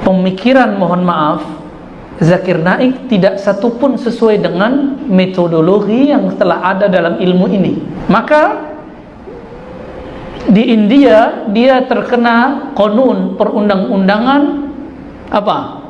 pemikiran, mohon maaf, Zakir Naik tidak satupun sesuai dengan metodologi yang telah ada dalam ilmu ini. Maka di India dia terkena konun perundang-undangan apa?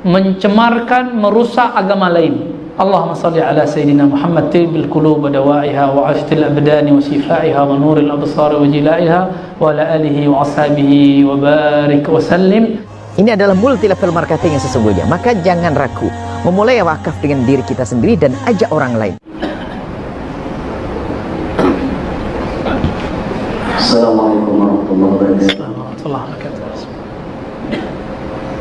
Mencemarkan, merusak agama lain. Allahumma salli ala Sayyidina Muhammad tibbil qulub wa dawaiha wa ashtil abdani wa shifaiha wa nuril absar wa jilaiha wa ala alihi wa ashabihi wa barik wa sallim. Ini adalah multi level marketing yang sesungguhnya. Maka jangan ragu, memulai wakaf dengan diri kita sendiri dan ajak orang lain. Assalamualaikum warahmatullahi wabarakatuh.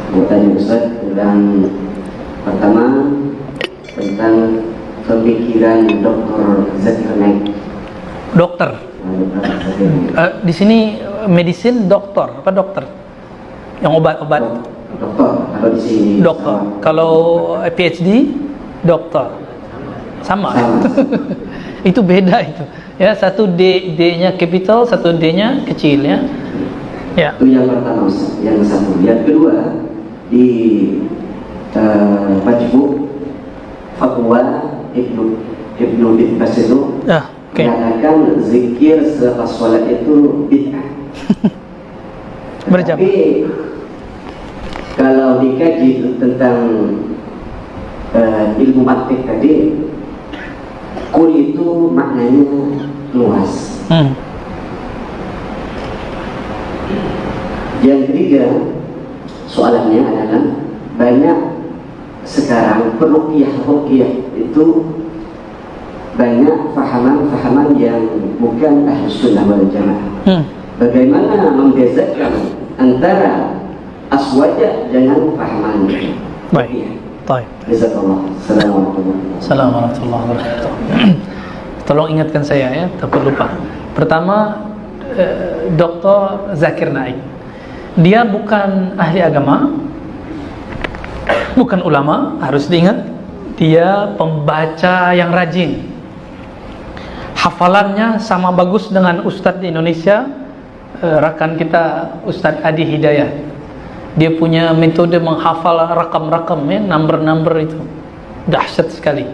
Bertanya Ustaz, dan pertama tentang pemikiran Dr. Zakir Naik. Dokter. Di sini medicine dokter, apa dokter? Yang obat-obat. Dokter, kalau di sini. Dokter. Kalau PhD, dokter. Sama. Itu beda itu. Ya, satu D-nya capital, satu D-nya kecil ya. Ya. Itu yang pertama, yang satu. Yang kedua di Majmu' Fatwa Ibnu Baz itu mengatakan zikir selepas sholat itu bid'ah. Berjamaah. Tapi kalau dikaji tentang ilmu mantik tadi, kul itu maknanya luas. Yang ketiga, soalannya adalah banyak sekarang peruqyah itu banyak fahaman yang bukan Ahlus Sunnah wal Jamaah. Bagaimana membezakan antara aswaja dengan fahaman? Baik. Jazakallah. Assalamualaikum warahmatullahi wabarakatuh. Tolong ingatkan saya ya, takut lupa. Pertama, Dr. Zakir Naik. Dia bukan ahli agama, bukan ulama, harus diingat. Dia pembaca yang rajin. Hafalannya sama bagus dengan Ustadz di Indonesia, rakan kita Ustadz Adi Hidayat. Dia punya metode menghafal rakam-rakam ya, number-number itu dahsyat sekali.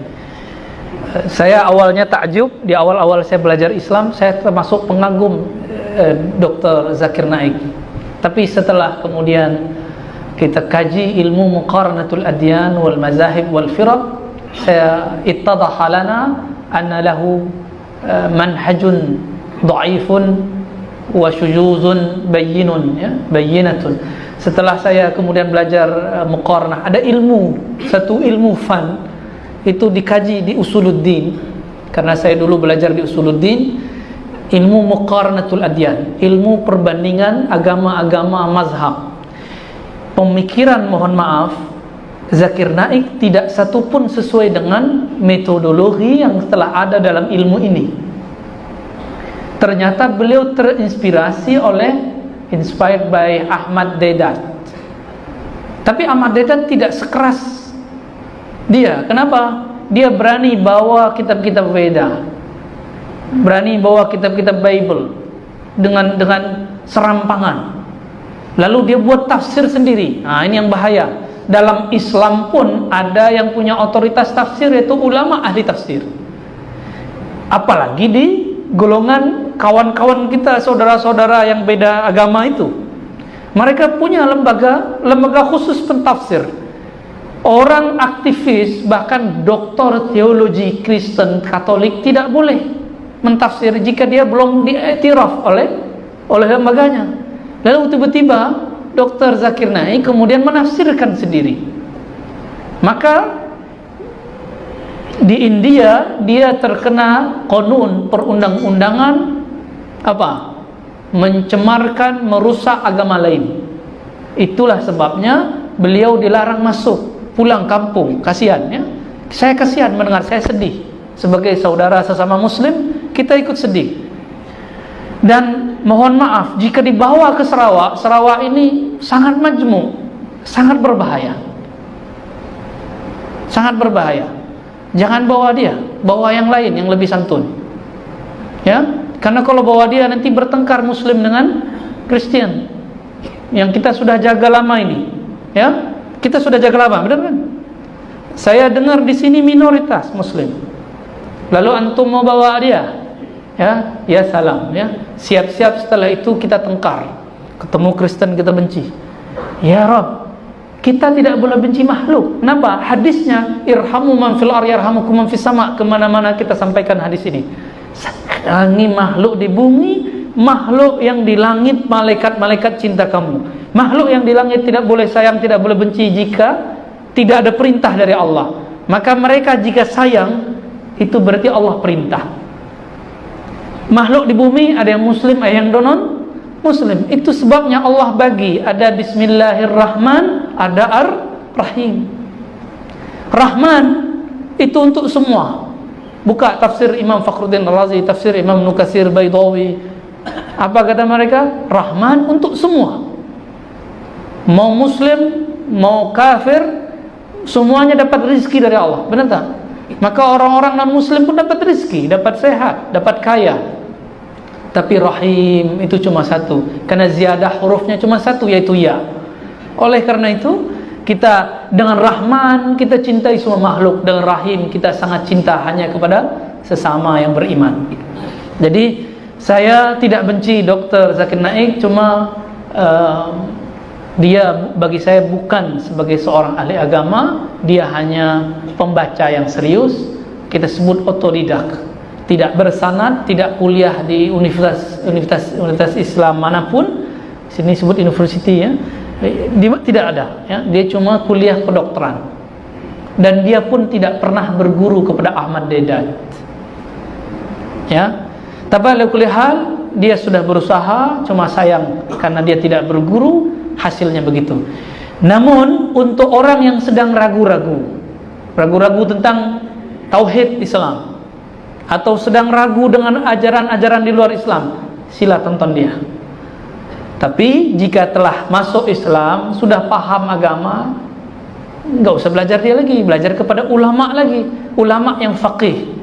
Saya awalnya takjub, di awal-awal saya belajar Islam, saya termasuk pengagum Dr. Zakir Naik. Tapi setelah kemudian kita kaji ilmu muqaranatul adyan wal mazahib wal firaq, saya ittadhaha lana anna lahu manhajun dha'ifun wa syujuzun bayyinun ya, bayyinatun. Setelah saya kemudian belajar muqaranah, ada satu ilmu fan itu dikaji di Usuluddin. Karena saya dulu belajar di Usuluddin, ilmu muqaranatul adyan, ilmu perbandingan agama-agama mazhab. Pemikiran, mohon maaf, Zakir Naik tidak satupun sesuai dengan metodologi yang telah ada dalam ilmu ini. Ternyata beliau terinspirasi inspired by Ahmad Deedat. Tapi Ahmad Deedat tidak sekeras dia. Kenapa? Dia berani bawa kitab-kitab Veda, berani bawa kitab-kitab Bible dengan serampangan. Lalu dia buat tafsir sendiri. Nah, ini yang bahaya. Dalam Islam pun ada yang punya otoritas tafsir, yaitu ulama ahli tafsir. Apalagi di golongan kawan-kawan kita, saudara-saudara yang beda agama itu, mereka punya lembaga khusus pentafsir. Orang aktivis, bahkan doktor teologi Kristen Katolik tidak boleh mentafsir jika dia belum diiktiraf oleh lembaganya. Lalu tiba-tiba Dr. Zakir Naik kemudian menafsirkan sendiri. Maka di India dia terkena konun perundang-undangan apa? Mencemarkan, merusak agama lain. Itulah sebabnya beliau dilarang masuk, pulang kampung. Kasihan ya. Saya kasihan mendengar, saya sedih. Sebagai saudara sesama muslim, kita ikut sedih. Dan mohon maaf jika dibawa ke Sarawak, Sarawak ini sangat majmu, sangat berbahaya. Sangat berbahaya. Jangan bawa dia, bawa yang lain yang lebih santun. Ya, karena kalau bawa dia nanti bertengkar Muslim dengan Kristen yang kita sudah jaga lama ini. ya. Kita sudah jaga lama, benar kan? Saya dengar di sini minoritas Muslim. Lalu antum mau bawa dia, ya salam, ya. Siap-siap setelah itu kita tengkar. Ketemu Kristen kita benci. Ya Rabb, kita tidak boleh benci makhluk. Kenapa? Hadisnya irhamu man fil ardi yarhamukum man fis sama. Kemana-mana kita sampaikan hadis ini. Sayangi makhluk di bumi, makhluk yang di langit, malaikat-malaikat cinta kamu. Makhluk yang di langit tidak boleh sayang, tidak boleh benci jika tidak ada perintah dari Allah. Maka mereka jika sayang, itu berarti Allah perintah. Makhluk di bumi ada yang muslim, ada yang non muslim. Itu sebabnya Allah bagi ada Bismillahirrahman, ada Ar-Rahim. Rahman itu untuk semua. Buka tafsir Imam Fakhruddin Ar-Razi, tafsir Imam Nukasir Baydawi. Apa kata mereka? Rahman untuk semua. Mau muslim, mau kafir, semuanya dapat rezeki dari Allah. Benar tak? Maka orang-orang non-muslim pun dapat rezeki, dapat sehat, dapat kaya. Tapi Rahim itu cuma satu, karena ziyadah hurufnya cuma satu, yaitu ya. Oleh karena itu, kita dengan Rahman kita cintai semua makhluk, dengan Rahim kita sangat cinta hanya kepada sesama yang beriman. Jadi saya tidak benci Dr. Zakir Naik, cuma dia bagi saya bukan sebagai seorang ahli agama, dia hanya pembaca yang serius. Kita sebut otodidak, tidak bersanad, tidak kuliah di universitas Islam manapun. Sini sebut university, ya. Tidak ada, ya. Dia cuma kuliah kedokteran, dan dia pun tidak pernah berguru kepada Ahmad Deedat, ya. Tapi oleh kuliah hal dia sudah berusaha, cuma sayang karena dia tidak berguru, hasilnya begitu. Namun untuk orang yang sedang ragu-ragu tentang tauhid Islam, atau sedang ragu dengan ajaran-ajaran di luar Islam, sila tonton dia. Tapi jika telah masuk Islam, sudah paham agama, enggak usah belajar dia lagi, belajar kepada ulama lagi, ulama yang faqih.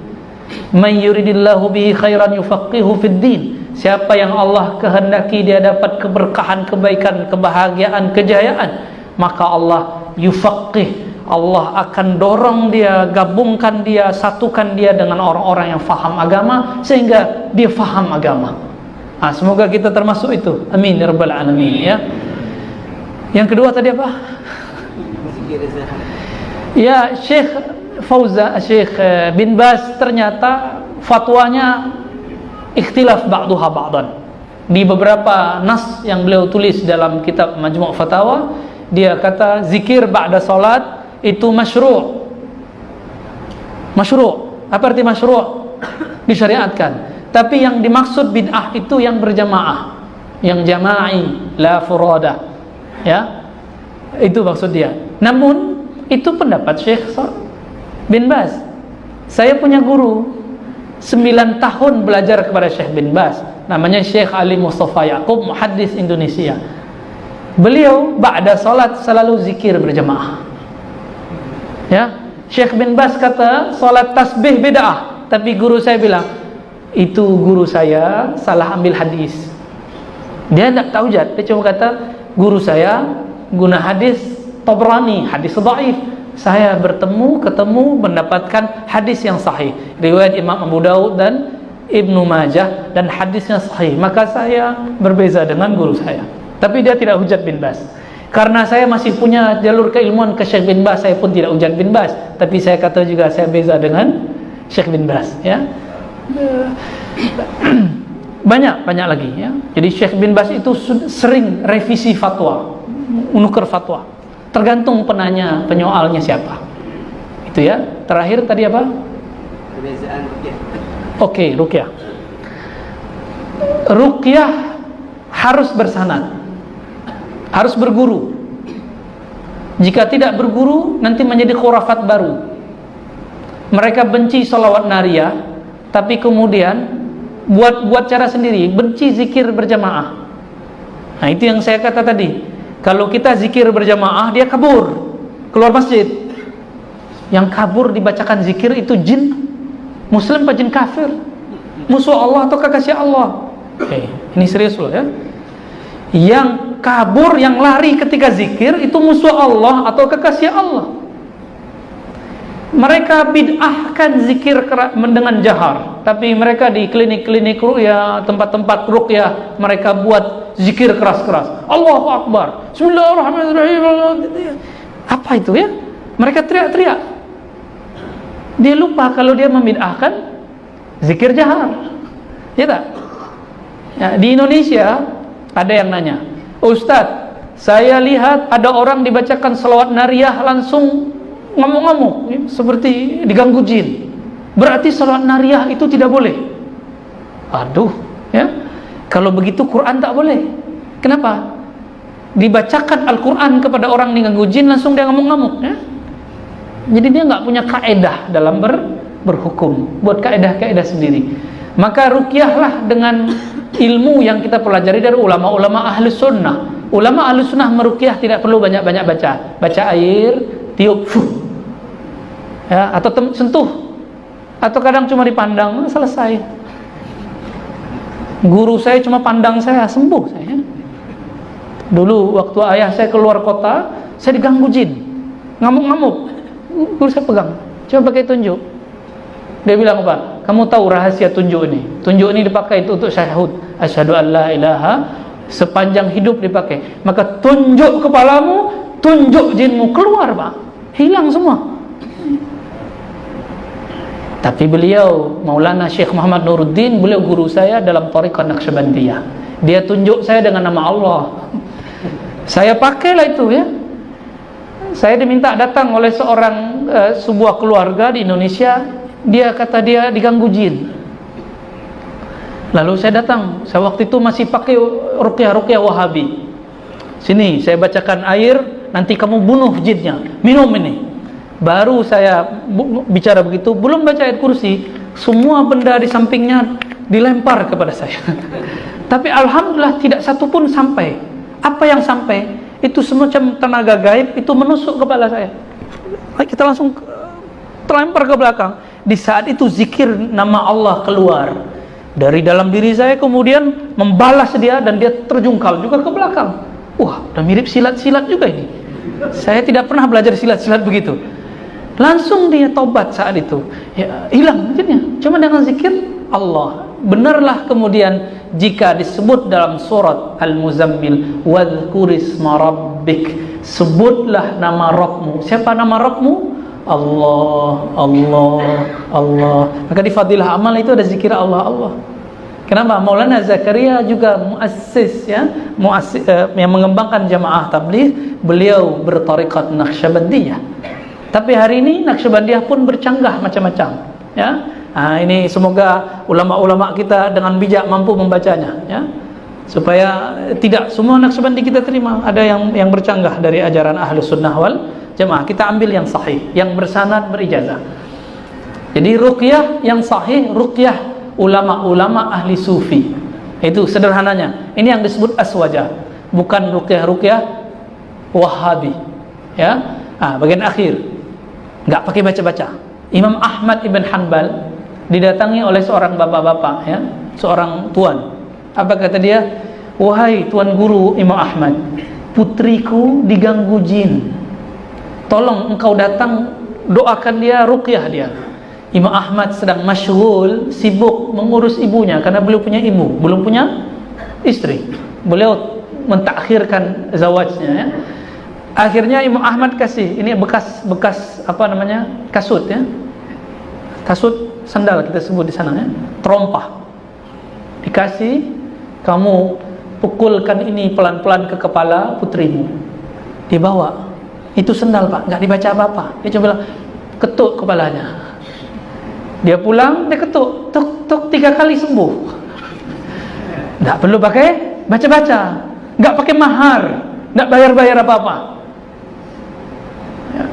Man yuridillahu bihi khairan yufaqihu fid din. Siapa yang Allah kehendaki dia dapat keberkahan, kebaikan, kebahagiaan, kejayaan, maka Allah yufaqih, Allah akan dorong dia, gabungkan dia, satukan dia dengan orang-orang yang faham agama, sehingga dia faham agama. Semoga kita termasuk itu. Amin ya rabbal alamin, ya. Yang kedua tadi apa? Ya, Syekh bin Baz ternyata fatwanya ikhtilaf ba'duha ba'dan. Di beberapa nas yang beliau tulis dalam kitab Majmu' Fatawa, dia kata zikir ba'da salat itu masyru'. Apa arti masyru'? Disyariatkan. Tapi yang dimaksud bid'ah itu yang berjamaah, yang jama'i, la furada, ya. Itu maksud dia. Namun itu pendapat Syekh bin Baz. Saya punya guru 9 tahun belajar kepada Syekh bin Baz, namanya Syekh Ali Mustafa Yaqub, muhaddis Indonesia. Beliau ba'da salat selalu zikir berjamaah, ya. Syekh bin Baz kata salat tasbih bid'ah, tapi guru saya bilang itu guru saya salah ambil hadis. Dia tidak tahu jad, dia cuma kata guru saya guna hadis Tabrani, hadis dhaif. Saya ketemu mendapatkan hadis yang sahih, riwayat Imam Abu Daud dan Ibnu Majah, dan hadisnya sahih, maka saya berbeza dengan guru saya. Tapi dia tidak hujat bin Baz. Karena saya masih punya jalur keilmuan ke Syekh bin Baz, saya pun tidak hujat bin Baz, tapi saya kata juga saya beza dengan Syekh bin Baz, ya. Banyak lagi, ya. Jadi Syekh bin Baz itu sering revisi fatwa, menukar fatwa, tergantung penyoalnya siapa. Itu, ya. Terakhir tadi apa? Perbezaan ruqyah. Oke, ruqyah. Ruqyah harus bersanad, harus berguru. Jika tidak berguru, nanti menjadi khurafat baru. Mereka benci sholawat nariyah, tapi kemudian buat cara sendiri, benci zikir berjamaah. Nah, itu yang saya kata tadi. Kalau kita zikir berjamaah, dia kabur keluar masjid. Yang kabur dibacakan zikir itu jin muslim apa jin kafir? Musuh Allah atau kekasih Allah? Oke, ini serius loh, ya. Yang kabur, yang lari ketika zikir itu musuh Allah atau kekasih Allah. Mereka bid'ahkan zikir dengan jahar, tapi mereka di klinik-klinik ruqyah, tempat-tempat ruqyah, mereka buat zikir keras-keras. Allahu Akbar, Bismillahirrahmanirrahim. Apa itu ya? Mereka teriak-teriak. Dia lupa kalau dia membid'ahkan zikir jahar. Ya tak? Ya, di Indonesia ada yang nanya, Ustadz, saya lihat ada orang dibacakan selawat nariyah langsung ngamuk-ngamuk, seperti diganggu jin. Berarti selawat nariyah itu tidak boleh? Aduh, ya. Kalau begitu Quran tak boleh. Kenapa? Dibacakan Al-Quran kepada orang diganggu jin langsung dia ngamuk-ngamuk, ya. Jadi dia nggak punya kaedah dalam berhukum, buat kaedah-kaedah sendiri. Maka ruqyahlah dengan ilmu yang kita pelajari dari ulama-ulama ahli sunnah. Ulama ahli sunnah meruqyah tidak perlu banyak-banyak baca air, tiup, ya, atau sentuh, atau kadang cuma dipandang, selesai. Guru saya cuma pandang saya, sembuh saya. Dulu waktu ayah saya keluar kota, saya diganggu jin, ngamuk-ngamuk. Guru saya pegang, coba pakai tunjuk. Dia bilang apa? Kamu tahu rahasia tunjuk ini? Tunjuk ini dipakai itu untuk syahud, asyhadu an la ilaha, sepanjang hidup dipakai. Maka tunjuk kepalamu, tunjuk jinmu, keluar Pak, hilang semua. Tapi beliau Maulana Syekh Muhammad Nuruddin, beliau guru saya dalam Thariqah Naqsyabandiyah. Dia tunjuk saya dengan nama Allah. Saya pakailah itu, ya. Saya diminta datang oleh sebuah keluarga di Indonesia. Dia kata dia diganggu jin. Lalu saya datang. Saya waktu itu masih pakai ruqyah Wahabi. Sini saya bacakan air, nanti kamu bunuh jinnya, minum ini. Baru saya bicara begitu, belum baca ayat kursi, semua benda di sampingnya dilempar kepada saya. Tapi alhamdulillah tidak satu pun sampai. Apa yang sampai? Itu semacam tenaga gaib, itu menusuk kepala saya. Kita langsung terlempar ke belakang. Di saat itu zikir nama Allah keluar dari dalam diri saya, kemudian membalas dia, dan dia terjungkal juga ke belakang. Wah, udah mirip silat-silat juga ini. Saya tidak pernah belajar silat-silat begitu. Langsung dia tobat saat itu, ya, hilang jinnya, cuma dengan zikir Allah. Benarlah kemudian jika disebut dalam surat Al-Muzammil, wadhkurisma rabbik, sebutlah nama Rabbmu. Siapa nama Rabbmu? Allah, Allah, Allah. Maka di fadilah amal itu ada zikir Allah, Allah. Kenapa? Maulana Zakaria juga muassis, ya, yang mengembangkan jamaah tabligh. Beliau bertariqat Naqsyabandiyah. Tapi hari ini Naqsyabandiyah pun bercanggah macam-macam, ya. Nah, ini semoga ulama-ulama kita dengan bijak mampu membacanya, ya, supaya tidak semua Naqsyabandi kita terima. Ada yang bercanggah dari ajaran Ahlus Sunnah wal Jamaah. Kita ambil yang sahih, yang bersanad, berijazah. Jadi ruqyah yang sahih, ruqyah ulama-ulama ahli sufi. Itu sederhananya. Ini yang disebut aswajah, bukan ruqyah Wahabi, ya. Bagian akhir nggak pakai baca-baca. Imam Ahmad ibn Hanbal didatangi oleh seorang bapak-bapak, ya, seorang tuan. Apa kata dia? Wahai tuan guru Imam Ahmad, putriku diganggu jin. Tolong engkau datang, doakan dia, ruqyah dia. Imam Ahmad sedang masyghul, sibuk mengurus ibunya, karena beliau punya ibu, belum punya istri. Beliau mentakhirkan zawajnya, ya. Akhirnya Imam Ahmad kasih, ini bekas apa namanya, kasut, ya, kasut sandal kita sebut di sana, ya, terompah. Dikasih, kamu pukulkan ini pelan-pelan ke kepala putrimu. Dibawa. Itu sendal Pak, nggak dibaca apa-apa. Dia coba ketuk kepalanya. Dia pulang, dia ketuk, tuk 3 kali sembuh. Nggak perlu pakai baca-baca, nggak pakai mahar, nggak bayar-bayar apa-apa. Ya.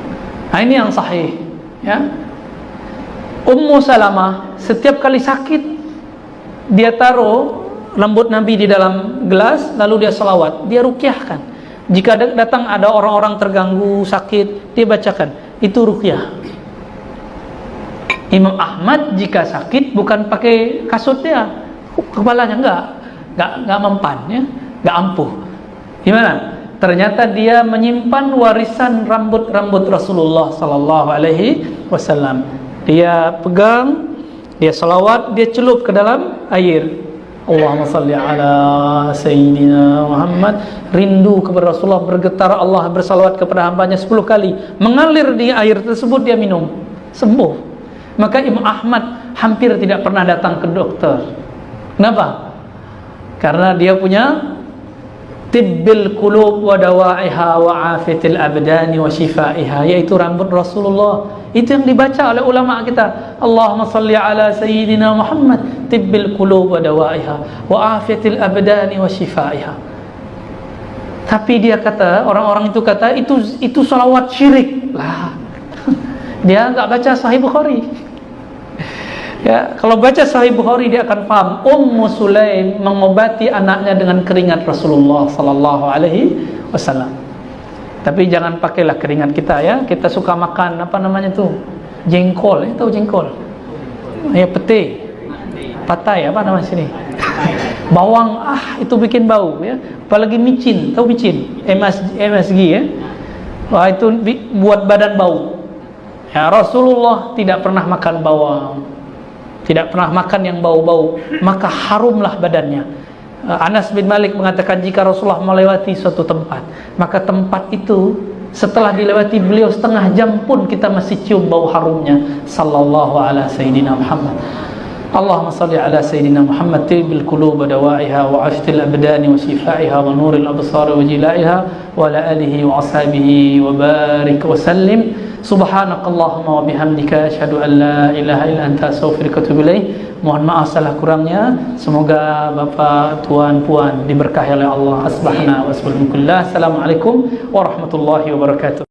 Nah, ini yang sahih, ya. Ummu Salamah setiap kali sakit, dia taruh lembut Nabi di dalam gelas, lalu dia selawat, dia ruqyahkan. Jika datang ada orang-orang terganggu, sakit, dia bacakan. Itu ruqyah. Imam Ahmad jika sakit bukan pakai kasut dia, kepalanya enggak mempan, ya, enggak ampuh. Gimana? Ternyata dia menyimpan warisan rambut-rambut Rasulullah sallallahu alaihi wasallam. Dia pegang, dia salawat, dia celup ke dalam air. Allahumma salli ala Sayyidina Muhammad. Rindu kepada Rasulullah, bergetar Allah bersalawat kepada hambanya 10 kali. Mengalir di air tersebut, dia minum, sembuh. Maka Imam Ahmad hampir tidak pernah datang ke dokter. Kenapa? Karena dia punya tibbil qulub wa dawaiha wa afiyatil abdani wa shifaiha, yaitu rambut Rasulullah. Itu yang dibaca oleh ulama kita. Allahumma salli ala Sayyidina Muhammad tibbil qulub wa dawaiha wa afiyatil abdani wa shifaiha. Tapi dia kata, orang-orang itu kata itu salawat syirik lah. Dia enggak baca Sahih Bukhari. Ya, kalau baca Sahih Bukhari dia akan paham. Ummu Sulaim mengobati anaknya dengan keringat Rasulullah sallallahu alaihi wasallam. Tapi jangan pakailah keringat kita ya. Kita suka makan apa namanya tuh? Jengkol, tahu jengkol? Ya, pete. Patai apa nama sini? Bawang, itu bikin bau ya. Apalagi micin, tahu micin? MSG ya. Wah, itu buat badan bau. Ya, Rasulullah tidak pernah makan bawang. Tidak pernah makan yang bau-bau, maka harumlah badannya. Anas bin Malik mengatakan jika Rasulullah melewati suatu tempat, maka tempat itu setelah dilewati beliau setengah jam pun kita masih cium bau harumnya. Sallallahu ala Sayyidina Muhammad. Allahumma salli ala Sayyidina Muhammad tibbil qulub wa dawaiha wa aftil abdani wa shifaiha wa nuril absar wa jilaiha wa ala alihi wa ashabihi wa barik wa sallim. Subhanakallahumma wa bihamdika asyhadu an la ilaha illa anta astaghfiruka wa atubu ilaik. Mohon maaf salah kurangnya. Semoga Bapak, Tuan, Puan diberkahi oleh Allah. Asbahna wa asbahakumullah. Assalamualaikum warahmatullahi wabarakatuh.